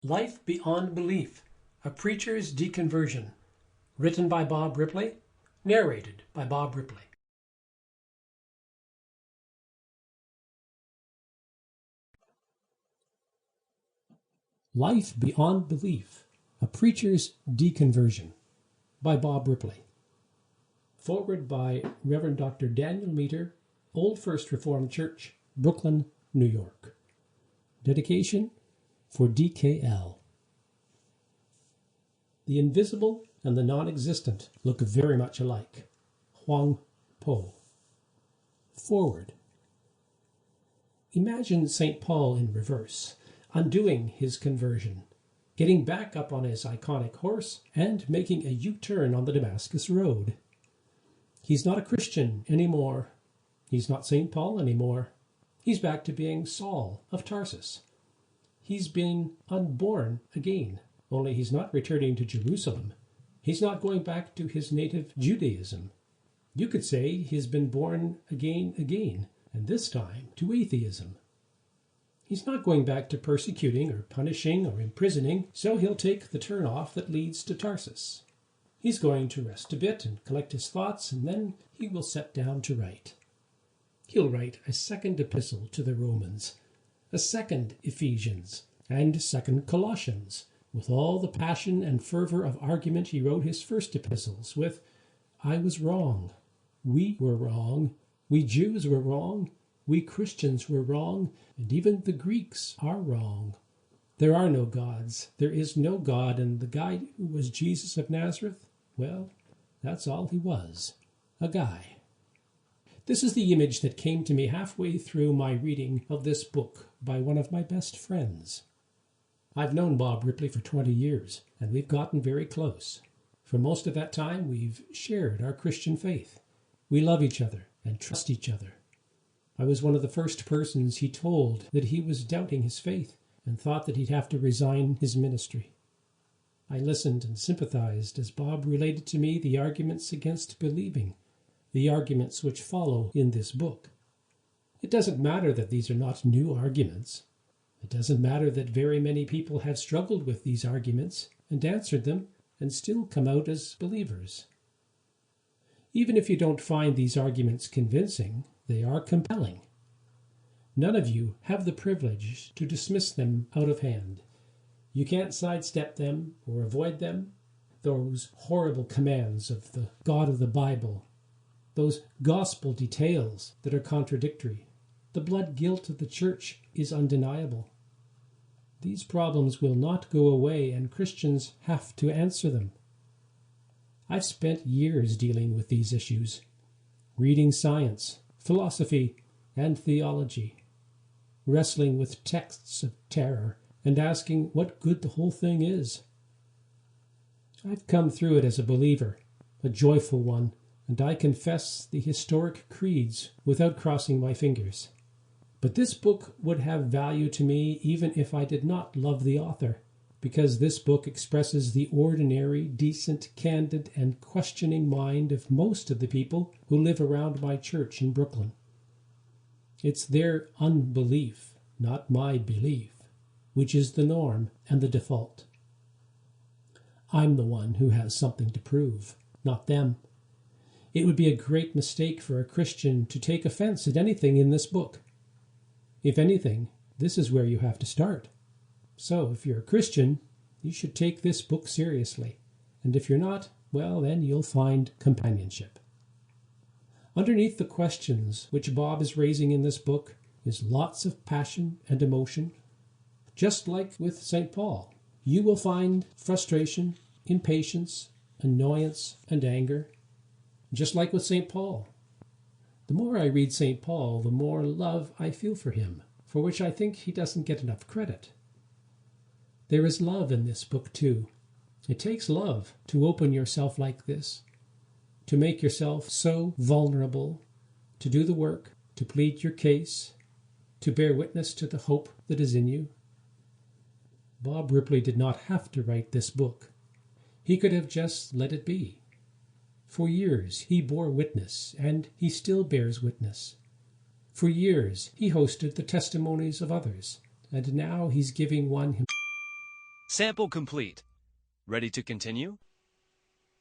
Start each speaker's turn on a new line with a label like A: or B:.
A: Life Beyond Belief, A Preacher's Deconversion, written by Bob Ripley, narrated by Bob Ripley. Life Beyond Belief, A Preacher's Deconversion, by Bob Ripley. Forward by Rev. Dr. Daniel Meter, Old First Reformed Church, Brooklyn, New York. Dedication for DKL. The invisible and the non-existent look very much alike. Huang Po. Forward. Imagine St. Paul in reverse, undoing his conversion, getting back up on his iconic horse, and making a U-turn on the Damascus Road. He's not a Christian anymore. He's not St. Paul anymore. He's back to being Saul of Tarsus. He's been unborn again, only he's not returning to Jerusalem. He's not going back to his native Judaism. You could say he's been born again, and this time to atheism. He's not going back to persecuting or punishing or imprisoning, so he'll take the turn off that leads to Tarsus. He's going to rest a bit and collect his thoughts, and then he will set down to write. He'll write a second epistle to the Romans, a second Ephesians, and a second Colossians, with all the passion and fervor of argument he wrote his first epistles with. I was wrong. We were wrong. We Jews were wrong. We Christians were wrong. And even the Greeks are wrong. There are no gods. There is no God. And the guy who was Jesus of Nazareth, well, that's all he was. A guy. This is the image that came to me halfway through my reading of this book by one of my best friends. I've known Bob Ripley for 20 years, and we've gotten very close. For most of that time, we've shared our Christian faith. We love each other and trust each other. I was one of the first persons he told that he was doubting his faith and thought that he'd have to resign his ministry. I listened and sympathized as Bob related to me the arguments against believing, the arguments which follow in this book. It doesn't matter that these are not new arguments. It doesn't matter that very many people have struggled with these arguments and answered them and still come out as believers. Even if you don't find these arguments convincing, they are compelling. None of you have the privilege to dismiss them out of hand. You can't sidestep them or avoid them. Those horrible commands of the God of the Bible, those gospel details that are contradictory. The blood guilt of the church is undeniable. These problems will not go away, and Christians have to answer them. I've spent years dealing with these issues, reading science, philosophy, and theology, wrestling with texts of terror, and asking what good the whole thing is. I've come through it as a believer, a joyful one, and I confess the historic creeds without crossing my fingers. But this book would have value to me even if I did not love the author, because this book expresses the ordinary, decent, candid, and questioning mind of most of the people who live around my church in Brooklyn. It's their unbelief, not my belief, which is the norm and the default. I'm the one who has something to prove, not them. It would be a great mistake for a Christian to take offense at anything in this book. If anything, this is where you have to start. So if you're a Christian, you should take this book seriously. And if you're not, well, then you'll find companionship. Underneath the questions which Bob is raising in this book is lots of passion and emotion. Just like with St. Paul, you will find frustration, impatience, annoyance, and anger. Just like with St. Paul. The more I read St. Paul, the more love I feel for him, for which I think he doesn't get enough credit. There is love in this book, too. It takes love to open yourself like this, to make yourself so vulnerable, to do the work, to plead your case, to bear witness to the hope that is in you. Bob Ripley did not have to write this book. He could have just let it be. For years he bore witness, and he still bears witness. For years he hosted the testimonies of others, and now he's giving one himself.
B: Sample complete. Ready to continue?